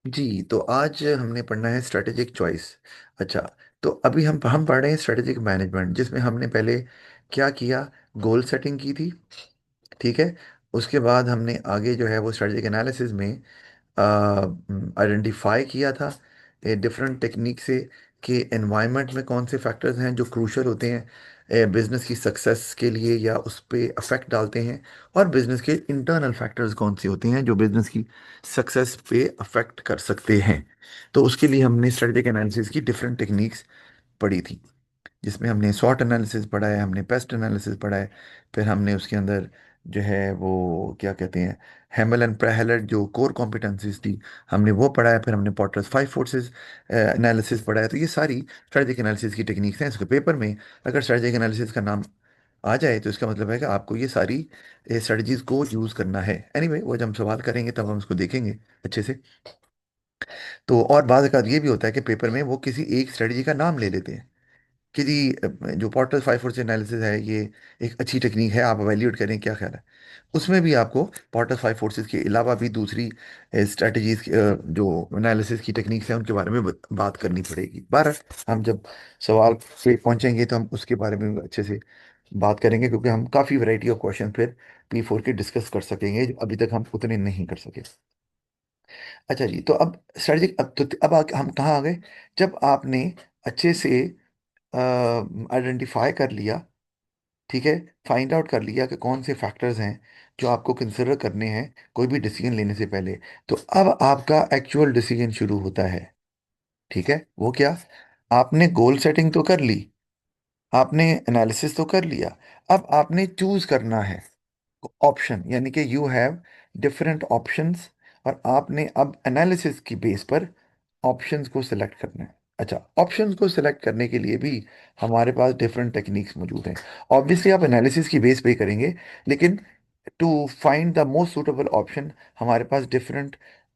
जी, तो आज हमने पढ़ना है स्ट्रेटेजिक चॉइस। अच्छा, तो अभी हम पढ़ रहे हैं स्ट्रेटेजिक मैनेजमेंट, जिसमें हमने पहले क्या किया, गोल सेटिंग की थी। ठीक है। उसके बाद हमने आगे जो है वो स्ट्रेटेजिक एनालिसिस में आइडेंटिफाई किया था डिफरेंट टेक्निक से कि एनवायरनमेंट में कौन से फैक्टर्स हैं जो क्रूशल होते हैं बिजनेस की सक्सेस के लिए या उस पे अफेक्ट डालते हैं, और बिजनेस के इंटरनल फैक्टर्स कौन से होते हैं जो बिजनेस की सक्सेस पे अफेक्ट कर सकते हैं। तो उसके लिए हमने स्ट्रेटेजिक एनालिसिस की डिफरेंट टेक्निक्स पढ़ी थी, जिसमें हमने स्वॉट एनालिसिस पढ़ा है, हमने पेस्ट एनालिसिस पढ़ा है, फिर हमने उसके अंदर जो है वो क्या कहते हैं, हेमल एंड प्रेहलर जो कोर कॉम्पिटेंसीज थी, हमने वो पढ़ा है, फिर हमने पॉटर्स फाइव फोर्सेस एनालिसिस पढ़ा है। तो ये सारी स्ट्रेटेजिक एनालिसिस की टेक्निक्स हैं। इसके पेपर में अगर स्ट्रेटेजिक एनालिसिस का नाम आ जाए तो इसका मतलब है कि आपको ये सारी स्ट्रेटजीज को यूज़ करना है। एनीवे वो जब हम सवाल करेंगे तब हम उसको देखेंगे अच्छे से। तो और बाद ये भी होता है कि पेपर में वो किसी एक स्ट्रेटजी का नाम ले लेते हैं कि जी जो पॉर्टर फाइव फोर्स एनालिसिस है ये एक अच्छी टेक्निक है, आप एवेल्यूएट करें, क्या ख्याल है। उसमें भी आपको पॉर्टर फाइव फोर्सेस के अलावा भी दूसरी स्ट्रेटजीज जो एनालिसिस की टेक्निक्स हैं उनके बारे में बात करनी पड़ेगी। बारह हम जब सवाल पे पहुंचेंगे तो हम उसके बारे में भी अच्छे से बात करेंगे, क्योंकि हम काफ़ी वैरायटी ऑफ क्वेश्चन फिर P4 के डिस्कस कर सकेंगे जो अभी तक हम उतने नहीं कर सके। अच्छा जी, तो अब स्ट्रेटजिक अब हम कहाँ आ गए, जब आपने अच्छे से आइडेंटिफाई कर लिया, ठीक है, फाइंड आउट कर लिया कि कौन से फैक्टर्स हैं जो आपको कंसिडर करने हैं कोई भी डिसीजन लेने से पहले, तो अब आपका एक्चुअल डिसीजन शुरू होता है। ठीक है, वो क्या, आपने गोल सेटिंग तो कर ली, आपने एनालिसिस तो कर लिया, अब आपने चूज करना है ऑप्शन, यानी कि यू हैव डिफरेंट ऑप्शंस, और आपने अब एनालिसिस की बेस पर ऑप्शंस को सिलेक्ट करना है। अच्छा, ऑप्शंस को सिलेक्ट करने के लिए भी हमारे पास डिफरेंट टेक्निक्स मौजूद हैं। ऑब्वियसली आप एनालिसिस की बेस पे ही करेंगे, लेकिन to find the most suitable option हमारे पास डिफरेंट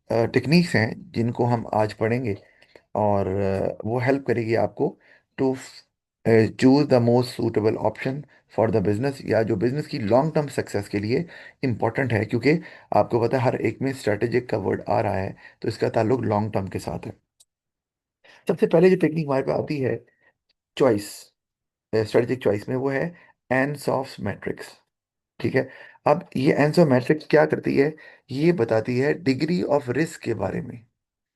टेक्निक्स हैं जिनको हम आज पढ़ेंगे, और वो हेल्प करेगी आपको to choose the most suitable option for the business, या जो बिजनेस की लॉन्ग टर्म सक्सेस के लिए इंपॉर्टेंट है, क्योंकि आपको पता है हर एक में स्ट्रेटेजिक का वर्ड आ रहा है, तो इसका ताल्लुक लॉन्ग टर्म के साथ है। सबसे पहले जो टेक्निक हमारे पास आती है चॉइस, स्ट्रेटेजिक चॉइस में, वो है एनसॉफ मैट्रिक्स। ठीक है। अब ये एनसॉफ मैट्रिक्स क्या करती है, ये बताती है डिग्री ऑफ रिस्क के बारे में,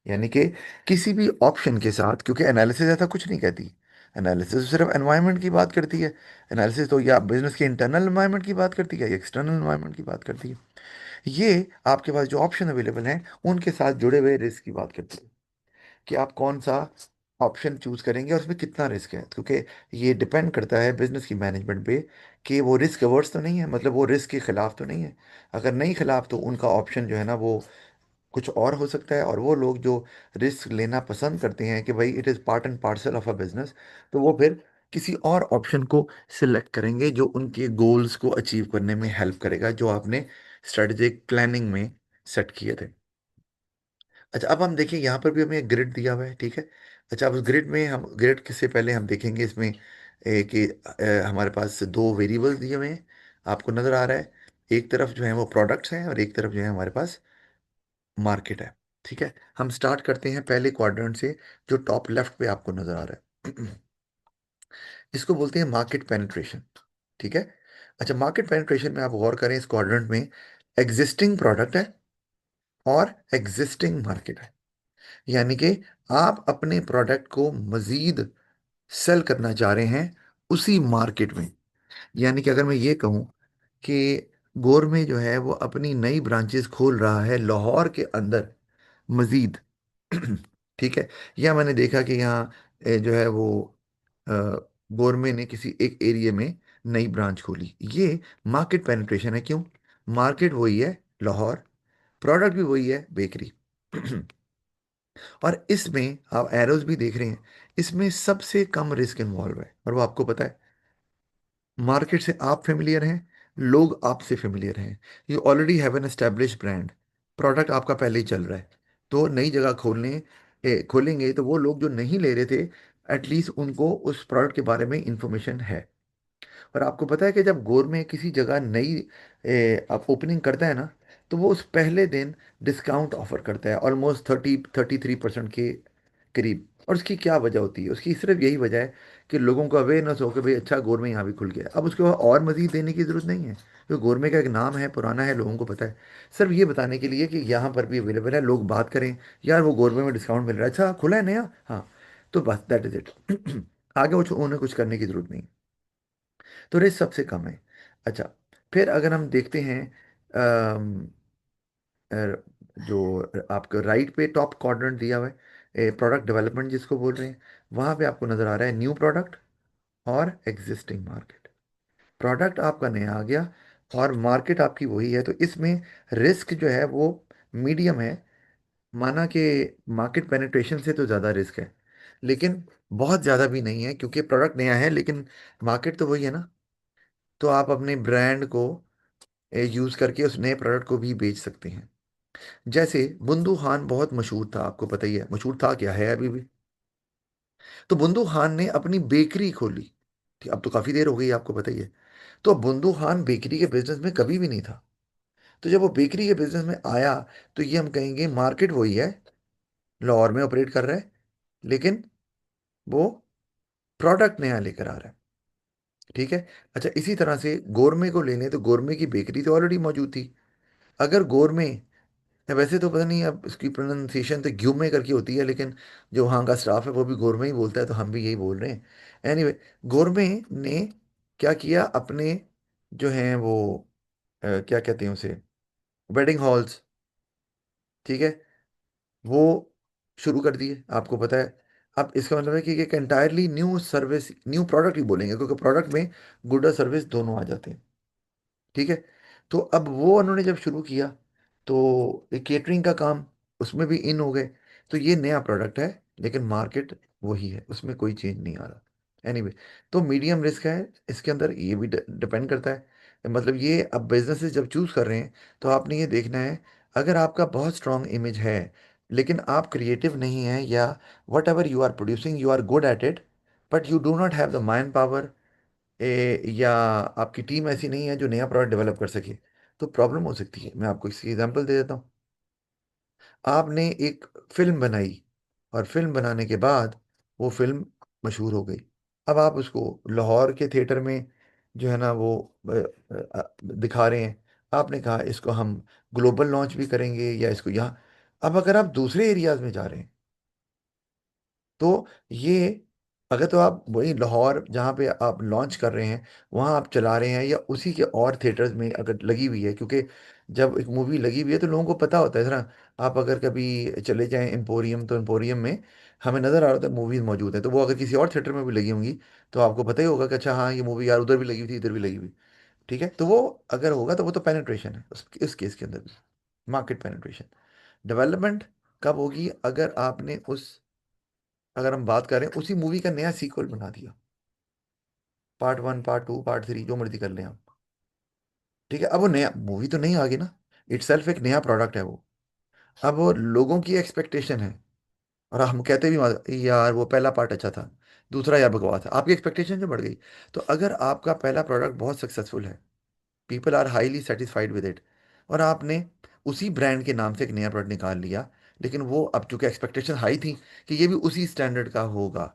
यानी कि किसी भी ऑप्शन के साथ, क्योंकि एनालिसिस ऐसा कुछ नहीं कहती, एनालिसिस सिर्फ एनवायरनमेंट की बात करती है। एनालिसिस तो या बिजनेस के इंटरनल एनवायरनमेंट की बात करती है या एक्सटर्नल एनवायरनमेंट की बात करती है। ये आपके पास जो ऑप्शन अवेलेबल हैं उनके साथ जुड़े हुए रिस्क की बात करती है, कि आप कौन सा ऑप्शन चूज करेंगे और उसमें कितना रिस्क है, क्योंकि ये डिपेंड करता है बिजनेस की मैनेजमेंट पे कि वो रिस्क अवर्स तो नहीं है, मतलब वो रिस्क के खिलाफ तो नहीं है। अगर नहीं खिलाफ तो उनका ऑप्शन जो है ना वो कुछ और हो सकता है, और वो लोग जो रिस्क लेना पसंद करते हैं कि भाई it is part and parcel of a business, तो वो फिर किसी और ऑप्शन को सिलेक्ट करेंगे जो उनके गोल्स को अचीव करने में हेल्प करेगा, जो आपने स्ट्रेटेजिक प्लानिंग में सेट किए थे। अच्छा, अब हम देखिए यहाँ पर भी हमें एक ग्रिड दिया हुआ है। ठीक है। अच्छा, अब उस ग्रिड में हम ग्रिड से पहले हम देखेंगे इसमें कि हमारे पास दो वेरिएबल्स दिए हुए हैं, आपको नज़र आ रहा है। एक तरफ जो है वो प्रोडक्ट्स हैं और एक तरफ जो है हमारे पास मार्केट है। ठीक है। हम स्टार्ट करते हैं पहले क्वाड्रेंट से, जो टॉप लेफ्ट पे आपको नज़र आ रहा है। इसको बोलते हैं मार्केट पेनिट्रेशन। ठीक है। अच्छा, मार्केट पेनिट्रेशन में आप गौर करें, इस क्वाड्रेंट में एग्जिस्टिंग प्रोडक्ट है और एग्जिस्टिंग मार्केट है, यानी कि आप अपने प्रोडक्ट को मजीद सेल करना चाह रहे हैं उसी मार्केट में। यानी कि अगर मैं ये कहूँ कि गोर में जो है वो अपनी नई ब्रांचेस खोल रहा है लाहौर के अंदर मजीद, ठीक है, या मैंने देखा कि यहाँ जो है वो अ, गोरमे ने किसी एक एरिया में नई ब्रांच खोली, ये मार्केट पेनिट्रेशन है। क्यों, मार्केट वही है लाहौर, प्रोडक्ट भी वही है बेकरी। और इसमें आप एरोज भी देख रहे हैं, इसमें सबसे कम रिस्क इन्वॉल्व है, और वो आपको पता है। मार्केट से आप फेमिलियर हैं, लोग आपसे फेमिलियर हैं, you already have an establish brand, product आपका पहले ही चल रहा है। तो नई जगह खोलेंगे तो वो लोग जो नहीं ले रहे थे, एटलीस्ट उनको उस प्रोडक्ट के बारे में इंफॉर्मेशन है। और आपको पता है कि जब गोर में किसी जगह नई आप ओपनिंग करता है ना, तो वो उस पहले दिन डिस्काउंट ऑफर करता है ऑलमोस्ट 33% के करीब। और उसकी क्या वजह होती है? उसकी सिर्फ यही वजह है कि लोगों को अवेयरनेस हो कि भाई अच्छा गोरमे यहाँ भी खुल गया। अब उसके बाद और मजीद देने की ज़रूरत नहीं है, क्योंकि गोरमे का एक नाम है, पुराना है, लोगों को पता है। सिर्फ ये बताने के लिए कि यहाँ पर भी अवेलेबल है, लोग बात करें, यार वो गोरमे में डिस्काउंट मिल रहा है, अच्छा खुला है नया, हाँ। तो बस दैट इज इट। आगे उन्हें कुछ करने की ज़रूरत नहीं। तो रिस्क सबसे कम है। अच्छा, फिर अगर हम देखते हैं अ, जो आपको राइट पे टॉप क्वाड्रेंट दिया हुआ है, प्रोडक्ट डेवलपमेंट जिसको बोल रहे हैं, वहां पे आपको नजर आ रहा है न्यू प्रोडक्ट और एग्जिस्टिंग मार्केट। प्रोडक्ट आपका नया आ गया और मार्केट आपकी वही है, तो इसमें रिस्क जो है वो मीडियम है। माना कि मार्केट पेनिट्रेशन से तो ज़्यादा रिस्क है, लेकिन बहुत ज़्यादा भी नहीं है, क्योंकि प्रोडक्ट नया है लेकिन मार्केट तो वही है ना। तो आप अपने ब्रांड को यूज़ करके उस नए प्रोडक्ट को भी बेच सकते हैं। जैसे बुंदू खान बहुत मशहूर था, आपको पता ही है, मशहूर था क्या, है अभी भी। तो बुंदू खान ने अपनी बेकरी खोली, ठीक, अब तो काफी देर हो गई, आपको पता ही है। तो बुंदू खान बेकरी के बिजनेस में कभी भी नहीं था। तो जब वो बेकरी के बिजनेस में आया, तो ये हम कहेंगे मार्केट वही है, लाहौर में ऑपरेट कर रहा है, लेकिन वो प्रोडक्ट नया लेकर आ रहा है। ठीक है। अच्छा, इसी तरह से गोरमे को ले लें, तो गोरमे की बेकरी तो ऑलरेडी मौजूद थी। अगर गोरमे, वैसे तो पता नहीं अब इसकी प्रोनाउंसिएशन तो ग्यूमे करके होती है, लेकिन जो वहाँ का स्टाफ है वो भी गोरमे ही बोलता है, तो हम भी यही बोल रहे हैं। एनीवे, गोरमे ने क्या किया, अपने जो हैं वो क्या कहते हैं उसे, वेडिंग हॉल्स, ठीक है, वो शुरू कर दिए, आपको पता है। अब इसका मतलब है कि एक entirely new service, new product ही बोलेंगे, क्योंकि प्रोडक्ट में गुड और सर्विस दोनों आ जाते हैं। ठीक है। तो अब वो उन्होंने जब शुरू किया, तो केटरिंग का काम उसमें भी इन हो गए। तो ये नया प्रोडक्ट है, लेकिन मार्केट वही है, उसमें कोई चेंज नहीं आ रहा। एनीवे, तो मीडियम रिस्क है इसके अंदर, ये भी डिपेंड करता है। मतलब ये अब बिजनेसेस जब चूज कर रहे हैं, तो आपने ये देखना है, अगर आपका बहुत स्ट्रांग इमेज है लेकिन आप क्रिएटिव नहीं हैं, या whatever you are producing you are good at it, but you do not have the mind power, या आपकी टीम ऐसी नहीं है जो नया प्रोडक्ट डेवलप कर सके, तो प्रॉब्लम हो सकती है। मैं आपको इसकी एग्जांपल दे देता हूँ। आपने एक फिल्म बनाई, और फिल्म बनाने के बाद वो फिल्म मशहूर हो गई। अब आप उसको लाहौर के थिएटर में जो है ना वो दिखा रहे हैं। आपने कहा इसको हम ग्लोबल लॉन्च भी करेंगे, या इसको यहाँ। अब अगर आप दूसरे एरियाज में जा रहे हैं, तो ये, अगर तो आप वही लाहौर जहाँ पे आप लॉन्च कर रहे हैं वहाँ आप चला रहे हैं, या उसी के और थिएटर्स में अगर लगी हुई है, क्योंकि जब एक मूवी लगी हुई है तो लोगों को पता होता है जरा। आप अगर कभी चले जाएं एम्पोरियम, तो एम्पोरियम में हमें नज़र आ रहा होता है मूवीज मौजूद है, तो वो अगर किसी और थिएटर में भी लगी होंगी, तो आपको पता ही होगा कि अच्छा हाँ ये मूवी यार उधर भी लगी हुई थी, इधर भी लगी हुई। ठीक है, तो वो अगर होगा तो वो तो पेनिट्रेशन है इस केस के अंदर भी, मार्केट पेनिट्रेशन। डेवलपमेंट कब होगी? अगर आपने उस, अगर हम बात करें उसी मूवी का नया सीक्वल बना दिया, पार्ट 1, पार्ट 2, पार्ट 3, जो मर्जी कर लें आप। ठीक है, अब वो नया मूवी तो नहीं आ गई ना, इटसेल्फ एक नया प्रोडक्ट है वो। अब वो लोगों की एक्सपेक्टेशन है, और हम कहते भी यार वो पहला पार्ट अच्छा था, दूसरा यार बकवास है, आपकी एक्सपेक्टेशन जो बढ़ गई। तो अगर आपका पहला प्रोडक्ट बहुत सक्सेसफुल है, people are highly satisfied with it, और आपने उसी ब्रांड के नाम से एक नया प्रोडक्ट निकाल लिया, लेकिन वो अब चूंकि एक्सपेक्टेशन हाई थी कि ये भी उसी स्टैंडर्ड का होगा,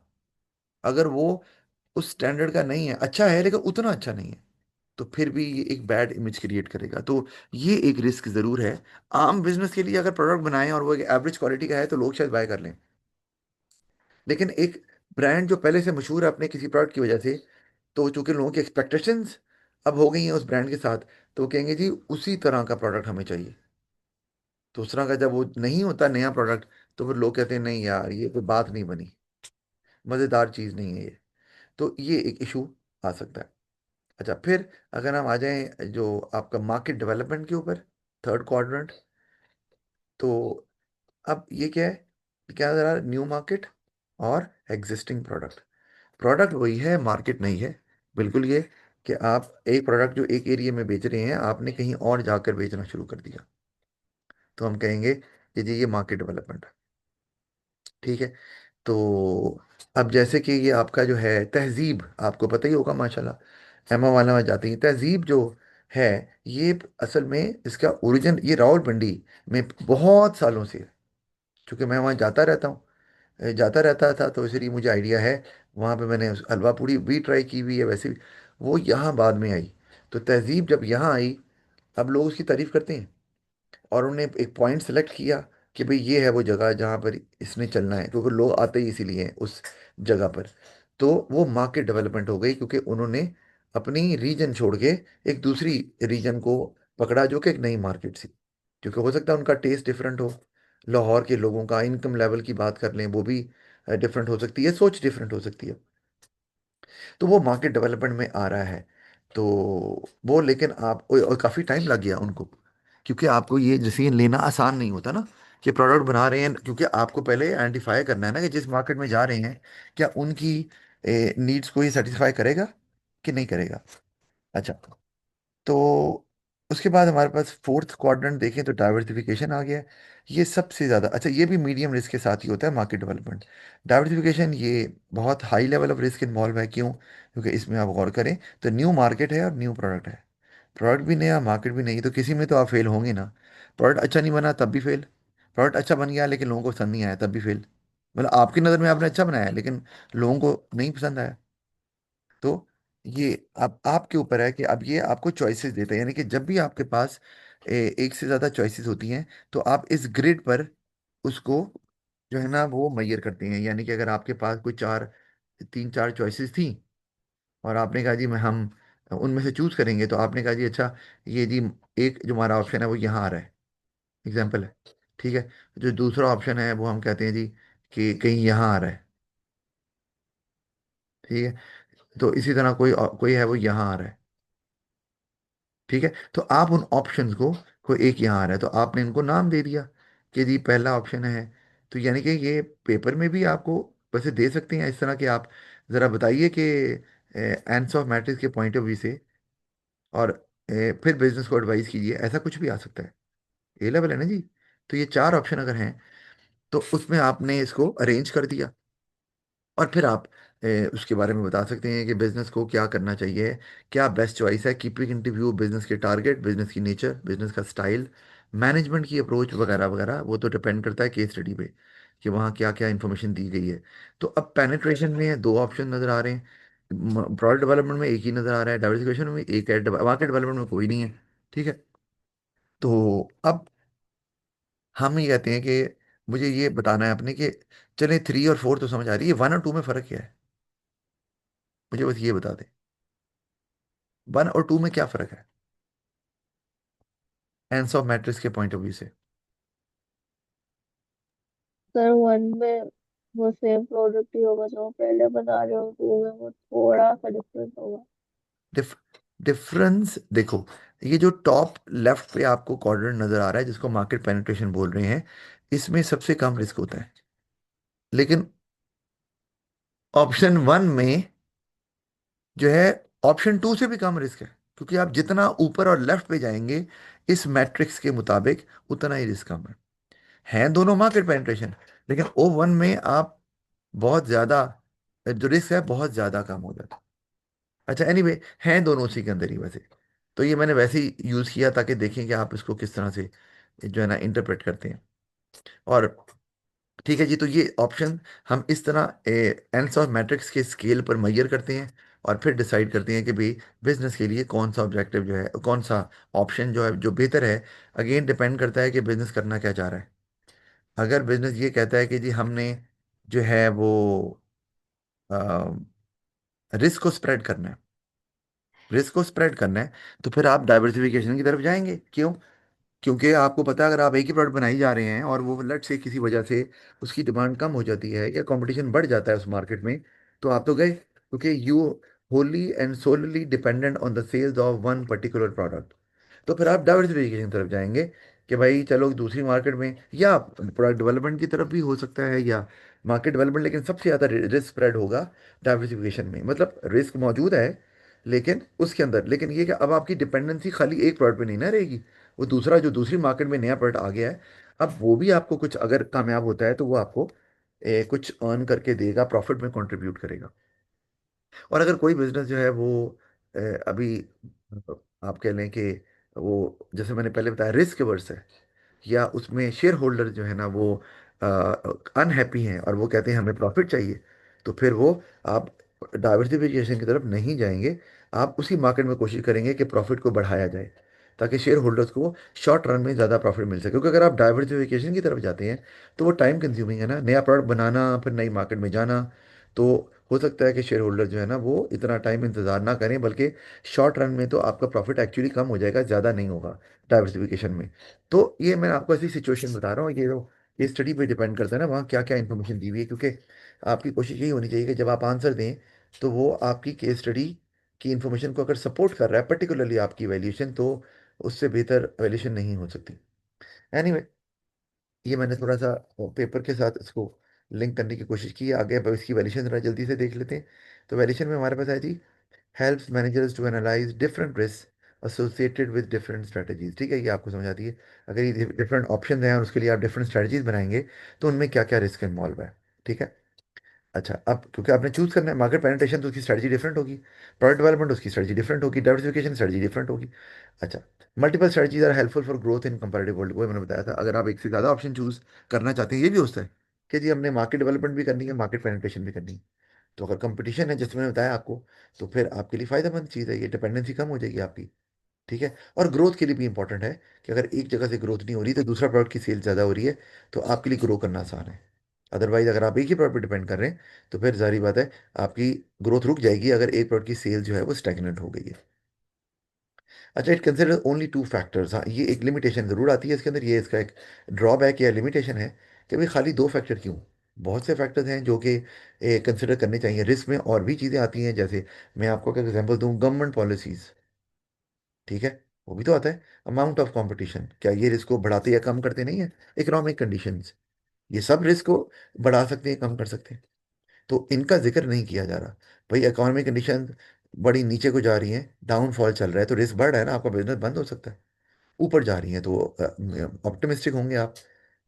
अगर वो उस स्टैंडर्ड का नहीं है, अच्छा है लेकिन उतना अच्छा नहीं है, तो फिर भी ये एक बैड इमेज क्रिएट करेगा। तो ये एक रिस्क जरूर है। आम बिजनेस के लिए अगर प्रोडक्ट बनाएं और वो एक एवरेज क्वालिटी का है, तो लोग शायद बाय कर लें। लेकिन एक ब्रांड जो पहले से मशहूर है अपने किसी प्रोडक्ट की वजह से, तो चूंकि लोगों की एक्सपेक्टेशंस अब हो गई हैं उस ब्रांड के साथ, तो वो कहेंगे जी उसी तरह का प्रोडक्ट हमें चाहिए। तो उस तरह का जब वो नहीं होता नया प्रोडक्ट, तो फिर लोग कहते हैं नहीं यार ये कोई बात नहीं बनी, मज़ेदार चीज़ नहीं है ये। तो ये एक इशू आ सकता है। अच्छा, फिर अगर हम आ जाएं जो आपका मार्केट डेवलपमेंट के ऊपर, थर्ड क्वाड्रेंट, तो अब ये क्या है, क्या नजर आ रहा है, न्यू मार्केट और एग्जिस्टिंग प्रोडक्ट। प्रोडक्ट वही है, मार्केट नहीं है। बिल्कुल ये कि आप एक प्रोडक्ट जो एक एरिया में बेच रहे हैं, आपने कहीं और जाकर बेचना शुरू कर दिया, तो हम कहेंगे कि जी ये मार्केट डेवलपमेंट है। ठीक है। तो अब जैसे कि ये आपका जो है तहजीब, आपको पता ही होगा माशाल्लाह, एमा वाला में जाती है तहजीब जो है, ये असल में इसका ओरिजिन ये रावलपिंडी में बहुत सालों से है। क्योंकि मैं वहाँ जाता रहता हूँ, जाता रहता था, तो इसलिए मुझे आइडिया है। वहाँ पे मैंने हलवा पूड़ी भी ट्राई की हुई है वैसे भी। वो यहाँ बाद में आई। तो तहजीब जब यहाँ आई, अब लोग उसकी तारीफ करते हैं, और उन्होंने एक पॉइंट सेलेक्ट किया कि भाई ये है वो जगह जहाँ पर इसने चलना है, क्योंकि लोग आते ही इसीलिए हैं उस जगह पर। तो वो मार्केट डेवलपमेंट हो गई, क्योंकि उन्होंने अपनी रीजन छोड़ के एक दूसरी रीजन को पकड़ा, जो कि एक नई मार्केट थी। क्योंकि हो सकता है उनका टेस्ट डिफरेंट हो, लाहौर के लोगों का इनकम लेवल की बात कर लें, वो भी डिफरेंट हो सकती है, सोच डिफरेंट हो सकती है। तो वो मार्केट डेवलपमेंट में आ रहा है। तो वो, लेकिन आप और काफ़ी टाइम लग गया उनको, क्योंकि आपको ये डिसीजन लेना आसान नहीं होता ना, कि प्रोडक्ट बना रहे हैं, क्योंकि आपको पहले आइडेंटिफाई करना है ना कि जिस मार्केट में जा रहे हैं, क्या उनकी नीड्स को ये सेटिस्फाई करेगा कि नहीं करेगा। अच्छा, तो उसके बाद हमारे पास फोर्थ क्वाड्रेंट देखें तो डाइवर्सिफिकेशन आ गया है। ये सबसे ज़्यादा अच्छा, ये भी मीडियम रिस्क के साथ ही होता है मार्केट डेवलपमेंट। डाइवर्सिफिकेशन ये बहुत high level of risk involve है। क्यों? क्योंकि इसमें आप गौर करें तो न्यू मार्केट है और न्यू प्रोडक्ट है। प्रोडक्ट भी नया, मार्केट भी नहीं, तो किसी में तो आप फेल होंगे ना। प्रोडक्ट अच्छा नहीं बना तब भी फेल, प्रोडक्ट अच्छा बन गया लेकिन लोगों को पसंद नहीं आया तब भी फेल। मतलब आपकी नज़र में आपने अच्छा बनाया है, लेकिन लोगों को नहीं पसंद आया। तो ये अब आपके ऊपर है कि अब ये आपको चॉइसेस देता है, यानी कि जब भी आपके पास एक से ज़्यादा चॉइसेस होती हैं, तो आप इस ग्रिड पर उसको जो है ना वो मैयर करते हैं। यानी कि अगर आपके पास कोई चार, तीन चार चॉइसेस थी, और आपने कहा जी मैं हम उनमें से चूज करेंगे, तो आपने कहा जी अच्छा, ये जी एक जो हमारा ऑप्शन है वो यहाँ आ रहा है, एग्जाम्पल है, ठीक है। जो दूसरा ऑप्शन है वो हम कहते हैं जी कि कहीं यहाँ आ रहा है, ठीक है। तो इसी तरह कोई कोई है वो यहाँ आ रहा है, ठीक है। तो आप उन ऑप्शंस को, कोई एक यहाँ आ रहा है तो आपने इनको नाम दे दिया कि जी पहला ऑप्शन है। तो यानी कि ये पेपर में भी आपको वैसे दे सकते हैं इस तरह के आप ज़रा बताइए कि एंड्स ऑफ मैट्रिक्स के पॉइंट ऑफ व्यू से, और फिर बिजनेस को एडवाइस कीजिए, ऐसा कुछ भी आ सकता है। ए लेवल है ना जी। तो ये चार ऑप्शन अगर हैं, तो उसमें आपने इसको अरेंज कर दिया, और फिर आप उसके बारे में बता सकते हैं कि बिजनेस को क्या करना चाहिए, क्या बेस्ट चॉइस है, कीपिंग इन व्यू बिजनेस के टारगेट, बिजनेस की नेचर, बिजनेस का स्टाइल, मैनेजमेंट की अप्रोच वगैरह वगैरह। वो तो डिपेंड करता है केस स्टडी पे कि वहाँ क्या क्या इंफॉर्मेशन दी गई है। तो अब पेनिट्रेशन में दो ऑप्शन नज़र आ रहे हैं, प्रोडक्ट डेवलपमेंट में एक ही नज़र आ रहा है, डाइवर्सिफिकेशन में एक है, मार्केट डेवलपमेंट में कोई नहीं है, ठीक है। तो अब हम ये कहते हैं कि मुझे ये बताना है अपने कि चले थ्री और फोर तो समझ आ रही है, वन और टू में फ़र्क क्या है, मुझे बस ये बता दें, वन और टू में क्या फ़र्क है एंस ऑफ मैट्रिक्स के पॉइंट ऑफ व्यू से। सर वन में वो सेम प्रोडक्ट ही होगा जो पहले बता रहे हो, टू में वो थोड़ा सा डिफरेंस होगा। डिफ, डिफरेंस देखो, ये जो टॉप लेफ्ट पे आपको क्वाड्रेंट नज़र आ रहा है जिसको मार्केट पेनिट्रेशन बोल रहे हैं, इसमें सबसे कम रिस्क होता है। लेकिन ऑप्शन वन में जो है, ऑप्शन टू से भी कम रिस्क है, क्योंकि आप जितना ऊपर और लेफ्ट पे जाएंगे इस मैट्रिक्स के मुताबिक, उतना ही रिस्क कम है। हैं दोनों मार्केट पेनिट्रेशन, लेकिन ओ वन में आप बहुत ज़्यादा, जो रिस्क है बहुत ज़्यादा कम हो जाता है। अच्छा एनीवे, हैं दोनों उसी के अंदर ही वैसे। तो ये मैंने वैसे ही यूज़ किया ताकि देखें कि आप इसको किस तरह से जो है ना इंटरप्रेट करते हैं। और ठीक है जी, तो ये ऑप्शन हम इस तरह एंड्स ऑफ मैट्रिक्स के स्केल पर मैयर करते हैं, और फिर डिसाइड करते हैं कि भाई बिजनेस के लिए कौन सा ऑब्जेक्टिव जो है, कौन सा ऑप्शन जो है जो बेहतर है। अगेन डिपेंड करता है कि बिजनेस करना क्या चाह रहा है। अगर बिजनेस ये कहता है कि जी हमने जो है वो रिस्क को स्प्रेड करना है, रिस्क को स्प्रेड करना है, तो फिर आप डाइवर्सिफिकेशन की तरफ जाएंगे। क्यों? क्योंकि आपको पता है अगर आप एक ही प्रोडक्ट बनाई जा रहे हैं और वो लट से किसी वजह से उसकी डिमांड कम हो जाती है या कंपटीशन बढ़ जाता है उस मार्केट में, तो आप तो गए, क्योंकि you wholly and solely dependent on the sales of one particular product. तो फिर आप डाइवर्सिफिकेशन की तरफ जाएंगे कि भाई चलो दूसरी मार्केट में, या प्रोडक्ट डेवलपमेंट की तरफ भी हो सकता है, या मार्केट डेवलपमेंट, लेकिन सबसे ज़्यादा रिस्क स्प्रेड होगा डाइवर्सिफिकेशन में। मतलब रिस्क मौजूद है, लेकिन उसके अंदर, लेकिन ये कि अब आपकी डिपेंडेंसी खाली एक प्रोडक्ट पे नहीं ना रहेगी। वो दूसरा जो दूसरी मार्केट में नया प्रोडक्ट आ गया है, अब वो भी आपको कुछ अगर कामयाब होता है तो वो आपको कुछ अर्न करके देगा, प्रॉफिट में कंट्रीब्यूट करेगा। और अगर कोई बिजनेस जो है वो अभी आप कह लें कि वो जैसे मैंने पहले बताया रिस्क वर्स है, या उसमें शेयर होल्डर जो है ना वो अनहैप्पी हैं और वो कहते हैं हमें प्रॉफिट चाहिए, तो फिर वो आप डाइवर्सिफिकेशन की तरफ नहीं जाएंगे। आप उसी मार्केट में कोशिश करेंगे कि प्रॉफिट को बढ़ाया जाए, ताकि शेयर होल्डर्स को शॉर्ट रन में ज़्यादा प्रॉफिट मिल सके। क्योंकि अगर आप डाइवर्सिफिकेशन की तरफ जाते हैं तो वो टाइम कंज्यूमिंग है ना, नया प्रोडक्ट बनाना फिर नई मार्केट में जाना। तो हो सकता है कि शेयर होल्डर जो है ना वो इतना टाइम इंतजार ना करें, बल्कि शॉर्ट रन में तो आपका प्रॉफिट एक्चुअली कम हो जाएगा, ज़्यादा नहीं होगा डाइवर्सिफिकेशन में। तो ये मैं आपको ऐसी सिचुएशन बता रहा हूँ, ये स्टडी पे डिपेंड करता है ना वहाँ क्या क्या इन्फॉर्मेशन दी हुई है। क्योंकि आपकी कोशिश यही होनी चाहिए कि जब आप आंसर दें तो वो आपकी केस स्टडी की इन्फॉर्मेशन को अगर सपोर्ट कर रहा है, पर्टिकुलरली आपकी वैल्यूएशन, तो उससे बेहतर वैल्यूएशन नहीं हो सकती। एनीवे, ये मैंने थोड़ा सा पेपर के साथ इसको लिंक करने की कोशिश की है। आगे अब इसकी वैल्यूएशन जरा जल्दी से देख लेते हैं। तो वैल्यूएशन में हमारे पास आई थी, helps managers to analyse different risk associated with different strategies. ठीक है, ये आपको समझ आती है। अगर ये डिफरेंट ऑप्शन हैं और उसके लिए आप डिफरेंट स्ट्रेटजीज बनाएंगे तो उनमें क्या क्या रिस्क इन्वॉल्व है। ठीक है। अच्छा, अब क्योंकि आपने चूज करना है मार्केट पेनिट्रेशन, तो उसकी स्ट्रेटजी डिफरेंट होगी। प्रोडक्ट डेवलपमेंट, उसकी स्ट्रेटजी डिफरेंट होगी। डाइवर्सिफिकेशन, स्ट्रेटजी डिफरेंट होगी। अच्छा, multiple strategies are helpful for growth in comparative world, वो मैंने बताया था। अगर आप एक से ज़्यादा ऑप्शन चूज करना चाहते हैं, ये भी होता है कि जी हमने मार्केट डेवलपमेंट भी करनी है, मार्केट पेनिट्रेशन भी करनी है। तो अगर कंपटीशन है, जैसे मैंने बताया आपको, तो फिर आपके लिए फायदेमंद चीज़ है, ये डिपेंडेंसी कम हो जाएगी आपकी। ठीक है। और ग्रोथ के लिए भी इंपॉर्टेंट है कि अगर एक जगह से ग्रोथ नहीं हो रही तो दूसरा प्रोडक्ट की सेल ज़्यादा हो रही है, तो आपके लिए ग्रो करना आसान है। अदरवाइज अगर आप एक ही प्रोडक्ट पर डिपेंड कर रहे हैं तो फिर जारी बात है, आपकी ग्रोथ रुक जाएगी अगर एक प्रोडक्ट की सेल जो है वो स्टैग्नेंट हो गई है। अच्छा, it consider only two factors. हाँ, ये एक लिमिटेशन ज़रूर आती है इसके अंदर, ये इसका एक ड्रॉबैक या लिमिटेशन है कि भाई खाली दो फैक्टर क्यों, बहुत से फैक्टर्स हैं जो कि कंसिडर करने चाहिए। रिस्क में और भी चीज़ें आती हैं, जैसे मैं आपको अगर एग्जांपल दूं, गवर्नमेंट पॉलिसीज। ठीक है, वो भी तो आता है। अमाउंट ऑफ कंपटीशन, क्या ये रिस्क को बढ़ाते या कम करते नहीं है। इकोनॉमिक कंडीशंस, ये सब रिस्क को बढ़ा सकते हैं, कम कर सकते हैं। तो इनका जिक्र नहीं किया जा रहा। भाई इकोनॉमिक कंडीशन बड़ी नीचे को जा रही है, डाउनफॉल चल रहा है, तो रिस्क बढ़ रहा है ना, आपका बिजनेस बंद हो सकता है। ऊपर जा रही है तो ऑप्टिमिस्टिक होंगे आप।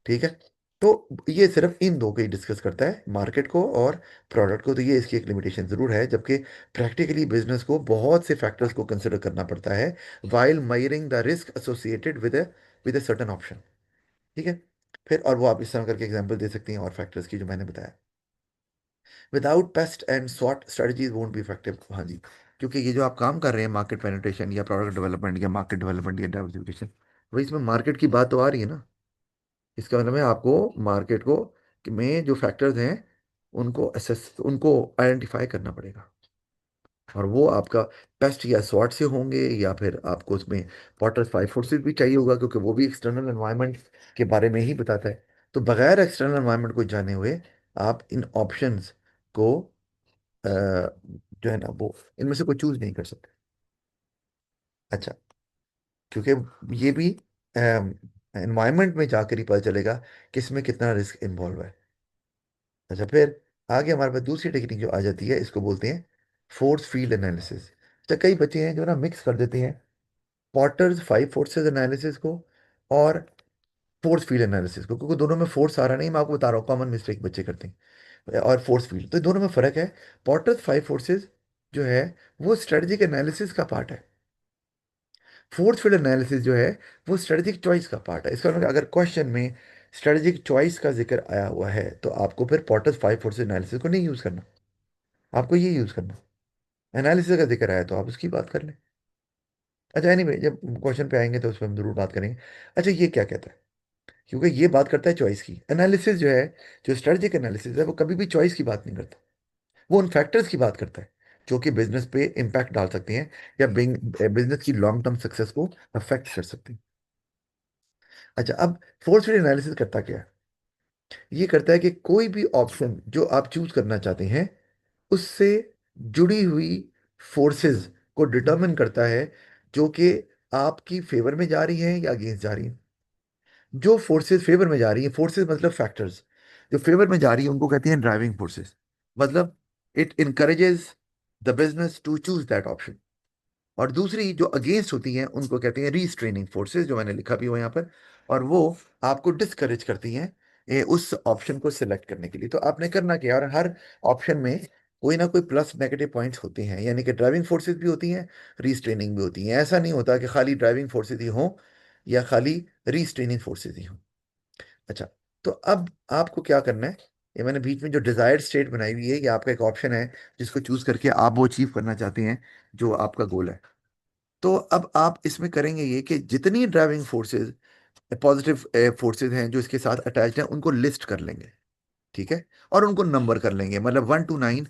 ठीक है। तो ये सिर्फ इन दो को ही डिस्कस करता है, मार्केट को और प्रोडक्ट को। तो ये इसकी एक लिमिटेशन जरूर है, जबकि प्रैक्टिकली बिजनेस को बहुत से फैक्टर्स को कंसिडर करना पड़ता है while measuring the risk associated with a certain option. ठीक है। फिर और वो आप इस तरह करके एग्जांपल दे सकती हैं और फैक्टर्स की जो मैंने बताया। विदाउट पेस्ट एंड स्वॉट स्ट्रेटजीज वोंट बी इफेक्टिव। हाँ जी, क्योंकि ये जो आप काम कर रहे हैं, मार्केट पेनिट्रेशन या प्रोडक्ट डेवलपमेंट या मार्केट डेवलपमेंट या डाइवर्सिफिकेशन, वही इसमें मार्केट की बात तो आ रही है ना। इसका मतलब है आपको मार्केट को में जो फैक्टर्स हैं उनको आइडेंटिफाई करना पड़ेगा। और वो आपका पेस्ट या स्वॉट से होंगे, या फिर आपको उसमें पॉटर्स फाइव फोर्सेस भी चाहिए होगा, क्योंकि वो भी एक्सटर्नल एनवायरनमेंट के बारे में ही बताता है। तो बगैर एक्सटर्नल एनवायरनमेंट को जाने हुए आप इन ऑप्शंस को जो है ना वो इनमें से कोई चूज नहीं कर सकते। अच्छा, क्योंकि ये भी एनवायरनमेंट में जाकर ही पता चलेगा कि इसमें कितना रिस्क इन्वॉल्व है। अच्छा, फिर आगे हमारे पास दूसरी टेक्निक जो आ जाती है, इसको बोलते हैं फोर्स फील्ड एनालिसिस। अच्छा, कई बच्चे हैं जो ना मिक्स कर देते हैं पॉटर्स फाइव फोर्सेस एनालिसिस को और फोर्स फील्ड एनालिसिस को, क्योंकि दोनों में फोर्स आ रहा नहीं। मैं आपको बता रहा हूँ कॉमन मिस्टेक बच्चे करते हैं, और फोर्स फील्ड, तो दोनों में फर्क है। पॉटर्स फाइव फोर्सेस जो है वो स्ट्रेटेजिक एनालिसिस का पार्ट है। फोर्स फील्ड एनालिसिस जो है वो स्ट्रेटेजिक चॉइस का पार्ट है। इसका मतलब अगर क्वेश्चन में स्ट्रेटेजिक चॉइस का जिक्र आया हुआ है तो आपको फिर पॉटर्स फाइव फोर्सेस एनालिसिस को नहीं यूज करना, आपको ये यूज करना। एनालिसिस का जिक्र आया तो आप उसकी बात कर लें। अच्छा, एनीवे, जब क्वेश्चन पे आएंगे तो उस पर हम जरूर बात करेंगे। अच्छा, ये क्या कहता है, क्योंकि ये बात करता है चॉइस की। एनालिसिस जो है, जो स्ट्रेटेजिक एनालिसिस है, वो कभी भी चॉइस की बात नहीं करता। वो उन फैक्टर्स की बात करता है जो कि बिजनेस पे इम्पैक्ट डाल सकते हैं या बिजनेस की लॉन्ग टर्म सक्सेस को अफेक्ट कर सकते हैं। अच्छा, अब फोर्स फील्ड एनालिसिस करता क्या है, ये करता है कि कोई भी ऑप्शन जो आप चूज करना चाहते हैं उससे जुड़ी हुई फोर्सेस को डिटरमिन करता है, जो कि आपकी फेवर में जा रही हैं या अगेंस्ट जा रही हैं। जो फोर्सेस फेवर में जा रही हैं, फोर्सेस मतलब फैक्टर्स, जो फेवर में जा रही है उनको कहते हैं ड्राइविंग फोर्सेस। मतलब it encourages the business to choose that option. और दूसरी जो अगेंस्ट होती हैं उनको कहते हैं रीस्ट्रेनिंग फोर्सेस, जो मैंने लिखा भी हुआ यहाँ पर। और वो आपको डिस्करेज करती हैं उस ऑप्शन को सिलेक्ट करने के लिए। तो आपने करना क्या है, और हर ऑप्शन में कोई ना कोई प्लस नेगेटिव पॉइंट्स होते हैं, यानी कि ड्राइविंग फोर्सेस भी होती हैं, रीस्ट्रेनिंग भी होती हैं। ऐसा नहीं होता कि खाली ड्राइविंग फोर्सेस ही हों या खाली रीस्ट्रेनिंग फोर्सेस ही हों। अच्छा, तो अब आपको क्या करना है, ये मैंने बीच में जो डिजायर्ड स्टेट बनाई हुई है, ये आपका एक ऑप्शन है जिसको चूज करके आप वो अचीव करना चाहते हैं जो आपका गोल है। तो अब आप इसमें करेंगे ये कि जितनी ड्राइविंग फोर्सेस, पॉजिटिव फोर्सेस हैं जो इसके साथ अटैच्ड हैं, उनको लिस्ट कर लेंगे। ठीक है, और उनको नंबर कर लेंगे, मतलब 1 to 9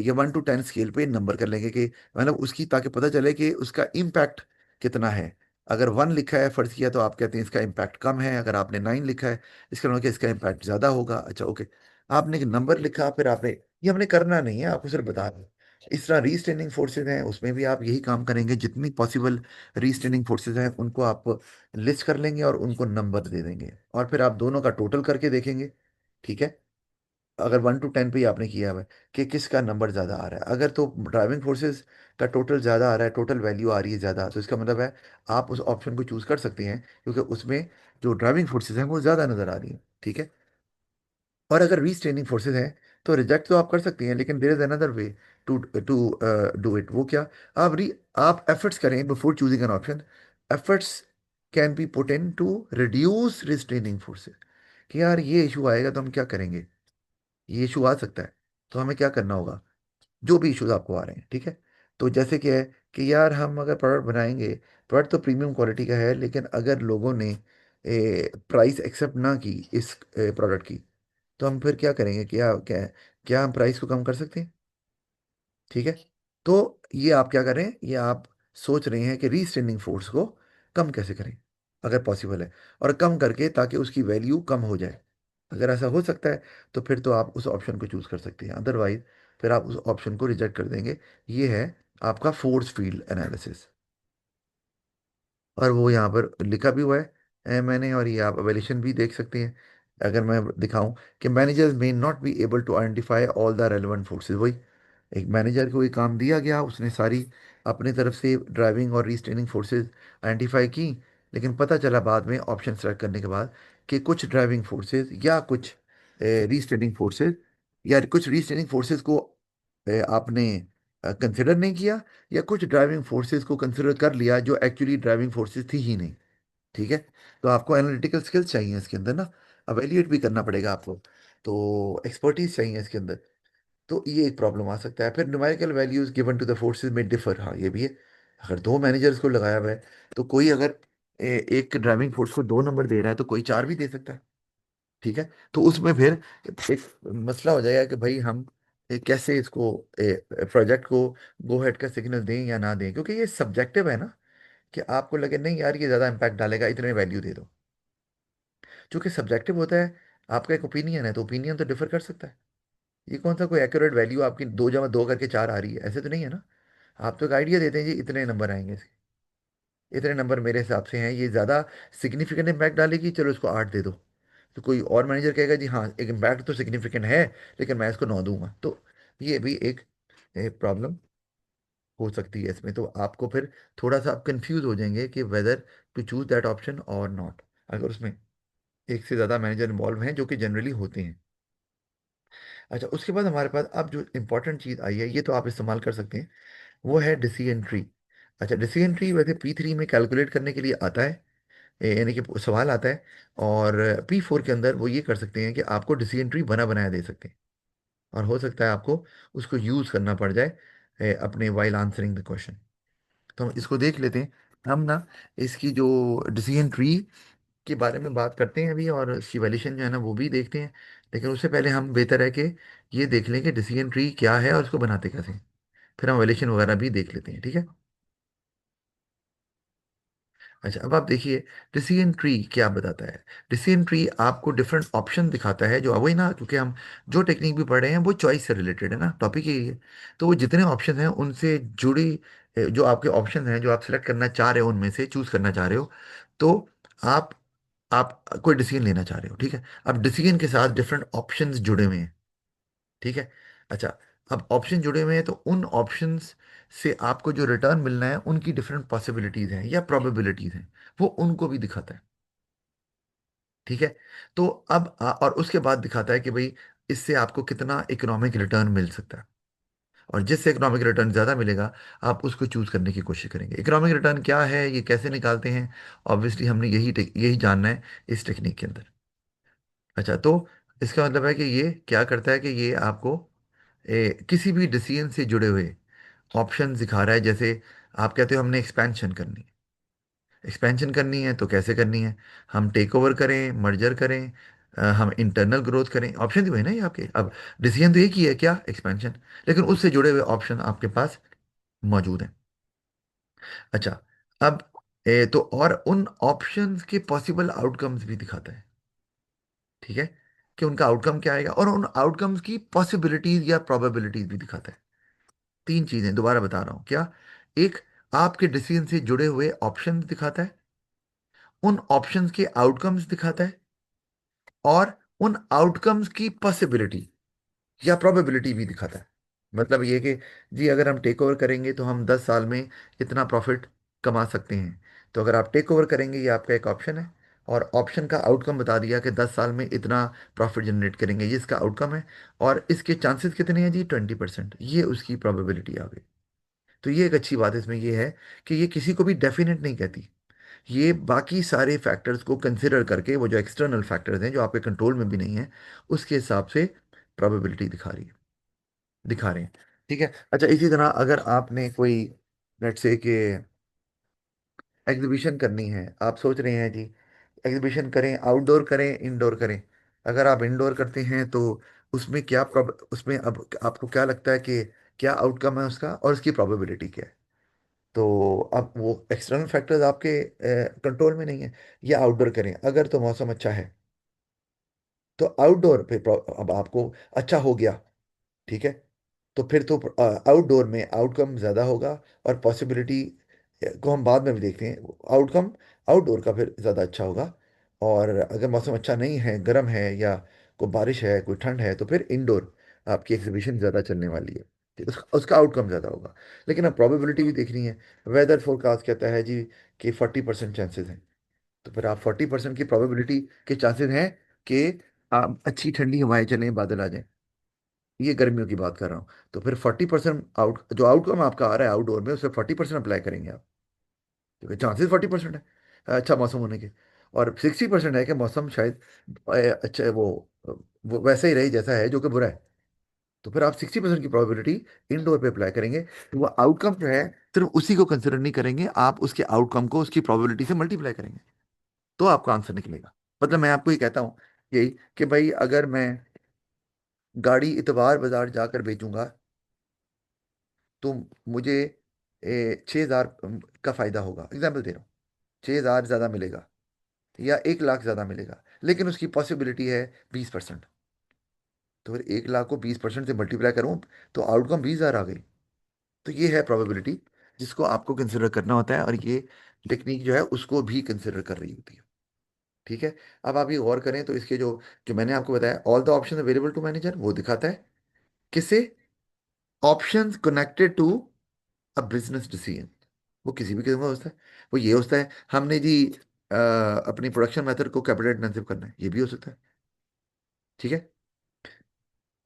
या 1 to 10 स्केल पे नंबर कर लेंगे कि मतलब उसकी, ताकि पता चले कि उसका इम्पैक्ट कितना है। अगर 1 लिखा है फर्ज किया, तो आप कहते हैं इसका इम्पैक्ट कम है। अगर आपने 9 लिखा है, इसका मतलब कि इसका इम्पैक्ट ज़्यादा होगा। अच्छा, ओके, आपने एक नंबर लिखा, फिर आपने, ये हमने करना नहीं है, आपको सिर्फ बता रहे हैं। इस तरह रीस्टेनिंग फोर्सेज हैं, उसमें भी आप यही काम करेंगे। जितनी पॉसिबल रीस्टेनिंग फोर्सेज हैं उनको आप लिस्ट कर लेंगे और उनको नंबर दे देंगे, और फिर आप दोनों का टोटल करके देखेंगे। ठीक है, अगर 1 to 10 पे ही आपने किया हुआ है कि किसका नंबर ज़्यादा आ रहा है, अगर तो ड्राइविंग फोर्सेस का टोटल ज़्यादा आ रहा है, टोटल वैल्यू आ रही है ज़्यादा, तो इसका मतलब है आप उस ऑप्शन को चूज़ कर सकते हैं, क्योंकि उसमें जो ड्राइविंग फोर्सेस हैं वो ज़्यादा नज़र आ रही हैं। ठीक है, और अगर रीस्ट्रेनिंग फोर्सेस हैं तो रिजेक्ट तो आप कर सकती हैं, लेकिन there is another way to to do it. वो क्या, आप आप एफर्ट्स करें before choosing an option. Efforts can be put in to reduce restraining forces, कि यार ये इशू आएगा तो हम क्या करेंगे, ये इशू आ सकता है, तो हमें क्या करना होगा, जो भी इश्यूज आपको आ रहे हैं। ठीक है, तो जैसे कि है कि यार हम अगर प्रोडक्ट बनाएंगे, प्रोडक्ट तो प्रीमियम क्वालिटी का है, लेकिन अगर लोगों ने प्राइस एक्सेप्ट ना की इस प्रोडक्ट की, तो हम फिर क्या करेंगे, क्या क्या क्या हम प्राइस को कम कर सकते हैं। ठीक है, तो ये आप क्या करें, ये आप सोच रहे हैं कि रीस्ट्रेनिंग फोर्स को कम कैसे करें, अगर पॉसिबल है, और कम करके ताकि उसकी वैल्यू कम हो जाए। अगर ऐसा हो सकता है तो फिर तो आप उस ऑप्शन को चूज कर सकते हैं, अदरवाइज फिर आप उस ऑप्शन को रिजेक्ट कर देंगे। ये है आपका फोर्स फील्ड एनालिसिस, और वो यहाँ पर लिखा भी हुआ है मैंने, और ये आप एवेल्यूशन भी देख सकते हैं। अगर मैं दिखाऊं कि managers may not be able to identify all the relevant forces, वही एक मैनेजर को ये काम दिया गया, उसने सारी अपनी तरफ से ड्राइविंग और रीस्ट्रेनिंग फोर्सेस आइडेंटिफाई की, लेकिन पता चला बाद में ऑप्शन सेलेक्ट करने के बाद कि कुछ ड्राइविंग फोर्सेस या कुछ रीस्ट्रेनिंग फोर्सेस, या कुछ रीस्ट्रेनिंग फोर्सेस को आपने कंसिडर नहीं किया, या कुछ ड्राइविंग फोर्सेस को कंसिडर कर लिया जो एक्चुअली ड्राइविंग फोर्सेस थी ही नहीं। ठीक है, तो आपको एनालिटिकल स्किल्स चाहिए इसके अंदर ना, अवेल्यूएट भी करना पड़ेगा आपको, तो एक्सपर्टीज चाहिए इसके अंदर। तो ये एक प्रॉब्लम आ सकता है। फिर numerical values given to the forces may differ, हाँ ये भी है। अगर दो मैनेजर्स को लगाया हुआ है, तो कोई अगर एक ड्राइविंग फोर्स को 2 नंबर दे रहा है, तो कोई 4 भी दे सकता है। ठीक है, तो उसमें फिर एक मसला हो जाएगा कि भाई हम कैसे इसको प्रोजेक्ट को गो हेड का सिग्नल दें या ना दें, क्योंकि ये सब्जेक्टिव है ना, कि आपको लगे नहीं यार ये ज़्यादा इम्पैक्ट डालेगा, इतने वैल्यू दे दो। चूंकि सब्जेक्टिव होता है, आपका एक ओपिनियन है, तो ओपिनियन तो डिफर कर सकता है। ये कौन सा कोई एक्यूरेट वैल्यू आपकी 2 जमा 2 करके 4 आ रही है, ऐसे तो नहीं है ना। आप तो एक आइडिया देते हैं जी इतने नंबर आएंगे इसके, इतने नंबर मेरे हिसाब से हैं, ये ज़्यादा सिग्निफिकेंट इम्पैक्ट डालेगी, चलो इसको 8 दे दो। तो कोई और मैनेजर कहेगा जी हाँ एक इम्पैक्ट तो सिग्निफिकेंट है, लेकिन मैं इसको 9 दूंगा। तो ये भी एक प्रॉब्लम हो सकती है इसमें। तो आपको फिर थोड़ा सा आप कंफ्यूज हो जाएंगे कि whether to choose that option और नॉट, अगर उसमें एक से ज़्यादा मैनेजर इन्वॉल्व हैं, जो कि जनरली होते हैं। अच्छा, उसके बाद हमारे पास अब जो इंपॉर्टेंट चीज़ आई है, ये तो आप इस्तेमाल कर सकते हैं, वो है डिसीजन ट्री। अच्छा, डिसीजन ट्री वैसे P3 में कैलकुलेट करने के लिए आता है, यानी कि सवाल आता है, और P4 के अंदर वो ये कर सकते हैं कि आपको डिसीजन ट्री बना बनाया दे सकते हैं, और हो सकता है आपको उसको यूज़ करना पड़ जाए अपने वाइल आंसरिंग द क्वेश्चन। तो हम इसको देख लेते हैं। हम ना इसकी जो डिसीजन ट्री के बारे में बात करते हैं अभी, और इसकी वैल्यूशन जो है ना वो भी देखते हैं, लेकिन उससे पहले हम बेहतर है कि ये देख लें कि डिसीजन ट्री क्या है और उसको बनाते कैसे हैं। फिर हम वैल्यूशन वगैरह भी देख लेते हैं। ठीक है, अच्छा अब आप देखिए डिसीजन ट्री क्या बताता है। डिसीजन ट्री आपको डिफरेंट ऑप्शन दिखाता है, जो वही ना, क्योंकि हम जो टेक्निक भी पढ़ रहे हैं वो चॉइस से रिलेटेड है ना, टॉपिक यही है। तो वो जितने ऑप्शन हैं उनसे जुड़ी जो आपके ऑप्शन हैं जो आप सेलेक्ट करना चाह रहे हो, उनमें से चूज करना चाह रहे हो, तो आप आप कोई डिसीजन लेना चाह रहे हो। ठीक है, अब डिसीजन के साथ डिफरेंट ऑप्शंस जुड़े हुए हैं। ठीक है, अच्छा, अब ऑप्शन जुड़े हुए हैं, तो उन ऑप्शंस से आपको जो रिटर्न मिलना है उनकी डिफरेंट पॉसिबिलिटीज हैं या प्रोबेबिलिटीज हैं, वो उनको भी दिखाता है। ठीक है, तो अब और उसके बाद दिखाता है कि भाई इससे आपको कितना इकोनॉमिक रिटर्न मिल सकता है। और जिससे इकोनॉमिक रिटर्न ज़्यादा मिलेगा आप उसको चूज़ करने की कोशिश करेंगे। इकोनॉमिक रिटर्न क्या है, ये कैसे निकालते हैं, ऑब्वियसली हमने यही जानना है इस टेक्निक के अंदर। अच्छा, तो इसका मतलब है कि ये क्या करता है कि ये आपको किसी भी डिसीजन से जुड़े हुए ऑप्शन दिखा रहा है। जैसे आप कहते हो हमने एक्सपेंशन करनी है, एक्सपेंशन करनी है तो कैसे करनी है, हम टेक ओवर करें, मर्जर करें, हम इंटरनल ग्रोथ करें, ऑप्शन तो है ना ये आपके। अब डिसीजन तो एक ही है, क्या, एक्सपेंशन, लेकिन उससे जुड़े हुए ऑप्शन आपके पास मौजूद हैं। अच्छा, अब तो और उन ऑप्शंस के पॉसिबल आउटकम्स भी दिखाता है, ठीक है, कि उनका आउटकम क्या आएगा, और उन आउटकम्स की पॉसिबिलिटीज या प्रोबेबिलिटीज भी दिखाता है। तीन चीजें दोबारा बता रहा हूं क्या। एक, आपके डिसीजन से जुड़े हुए ऑप्शंस दिखाता है, उन ऑप्शंस के आउटकम्स दिखाता है, और उन आउटकम्स की पॉसिबिलिटी या प्रोबेबिलिटी भी दिखाता है। मतलब ये कि जी अगर हम टेक ओवर करेंगे तो हम 10 साल में इतना प्रॉफिट कमा सकते हैं। तो अगर आप टेक ओवर करेंगे, ये आपका एक ऑप्शन है, और ऑप्शन का आउटकम बता दिया कि 10 साल में इतना प्रॉफिट जनरेट करेंगे, ये इसका आउटकम है। और इसके चांसेस कितने हैं जी, 20%, ये उसकी प्रोबेबिलिटी आ गई। तो ये एक अच्छी बात इसमें ये है कि ये किसी को भी डेफिनेट नहीं कहती, ये बाकी सारे फैक्टर्स को कंसिडर करके, वो जो एक्सटर्नल फैक्टर्स हैं जो आपके कंट्रोल में भी नहीं है, उसके हिसाब से प्रोबेबिलिटी दिखा रहे हैं। ठीक है। अच्छा, इसी तरह अगर आपने कोई, लेट्स से कि एग्जीबिशन करनी है, आप सोच रहे हैं जी एग्जीबिशन करें, आउटडोर करें, इंडोर करें। अगर आप इंडोर करते हैं तो उसमें उसमें अब आपको क्या लगता है कि क्या आउटकम है उसका, और उसकी प्रोबेबिलिटी क्या है। तो अब वो एक्सटर्नल फैक्टर्स आपके कंट्रोल में नहीं है। या आउटडोर करें, अगर तो मौसम अच्छा है तो आउटडोर पे अब आपको अच्छा हो गया, ठीक है, तो फिर तो आउटडोर में आउटकम ज़्यादा होगा, और पॉसिबिलिटी को हम बाद में भी देखते हैं, आउटकम आउटडोर का फिर ज़्यादा अच्छा होगा। और अगर मौसम अच्छा नहीं है, गर्म है, या कोई बारिश है, कोई ठंड है, तो फिर इंडोर आपकी एग्जीबिशन ज़्यादा चलने वाली है, ठीक, उसका आउटकम ज़्यादा होगा। लेकिन अब प्रोबेबिलिटी भी देखनी है। वेदर फोरकास्ट कहता है जी कि 40% चांसेस हैं, तो फिर आप 40% की प्रोबेबिलिटी के चांसेस हैं कि अच्छी ठंडी हवाएं चलें, बादल आ जाएं, ये गर्मियों की बात कर रहा हूँ। तो फिर 40% जो आउटकम आपका आ रहा है आउटडोर में, उसमें 40% अप्लाई करेंगे आप, क्योंकि चांसेस 40% है अच्छा मौसम होने के। और 60% है कि मौसम शायद अच्छा वो वैसे ही रहे जैसा है, जो कि बुरा है। तो फिर आप 60% की प्रोबेबिलिटी इंडोर पे अप्लाई करेंगे, तो वो आउटकम जो है सिर्फ उसी को कंसिडर नहीं करेंगे, आप उसके आउटकम को उसकी प्रोबेबिलिटी से मल्टीप्लाई करेंगे, तो आपका आंसर निकलेगा। मतलब मैं आपको ये कहता हूँ यही, कि भाई अगर मैं गाड़ी इतवार बाजार जाकर बेचूंगा तो मुझे 6,000 का फायदा होगा, एग्जाम्पल दे रहा हूँ, 6,000 ज़्यादा मिलेगा, या 1 लाख ज़्यादा मिलेगा, लेकिन उसकी पॉसिबिलिटी है 20%। तो फिर 1 लाख को 20% से मल्टीप्लाई करूँ तो आउटकम 20,000 आ गई। तो ये है प्रोबेबिलिटी, जिसको आपको कंसिडर करना होता है, और ये टेक्निक जो है उसको भी कंसिडर कर रही होती है। ठीक है। अब आप ये गौर करें तो इसके जो जो मैंने आपको बताया, all the option available to manager, वो दिखाता है किसे, options connected to a business decision. वो किसी भी किस्म का होता है, वो ये होता है हमने जी अपनी प्रोडक्शन मेथड को कैपिटल इंटेंसिव करना है, ये भी हो सकता है। ठीक है।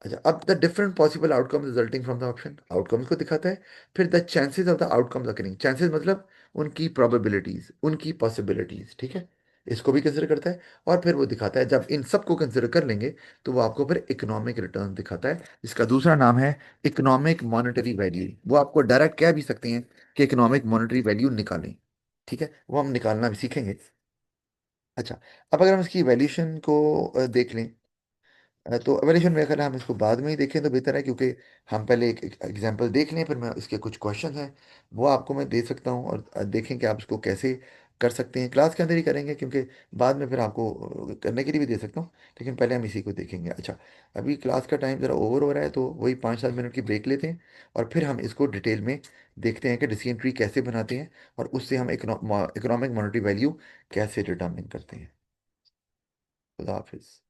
अच्छा, अब the different possible outcomes resulting from the option, outcomes को दिखाता है। फिर the chances of the outcomes occurring, chances मतलब उनकी प्रोबेबिलिटीज, उनकी पॉसिबिलिटीज, ठीक है, इसको भी कंसिडर करता है। और फिर वो दिखाता है, जब इन सब को कंसिडर कर लेंगे तो वो आपको फिर इकोनॉमिक रिटर्न दिखाता है, जिसका दूसरा नाम है इकोनॉमिक मॉनेटरी वैल्यू। वो आपको डायरेक्ट कह भी सकते हैं कि इकोनॉमिक मॉनेटरी वैल्यू निकालें, ठीक है, वो हम निकालना भी सीखेंगे। अच्छा, अब अगर हम इसकी वैल्यूशन को देख लें, तो एवोल्यूशन में अगर हम इसको बाद में ही देखें तो बेहतर है, क्योंकि हम पहले एक एग्जांपल देख लें, फिर मैं इसके कुछ क्वेश्चन हैं वो आपको मैं दे सकता हूँ, और देखें कि आप इसको कैसे कर सकते हैं। क्लास के अंदर ही करेंगे, क्योंकि बाद में फिर आपको करने के लिए भी दे सकता हूँ, लेकिन पहले हम इसी को देखेंगे। अच्छा, अभी क्लास का टाइम ज़रा ओवर हो रहा है, तो वही 5-7 मिनट की ब्रेक लेते हैं, और फिर हम इसको डिटेल में देखते हैं कि डिसीजन ट्री कैसे बनाते हैं, और उससे हम इकोनॉमिक मॉनेटरी वैल्यू कैसे डिटर्मिन करते हैं। खुदा हाफिज़।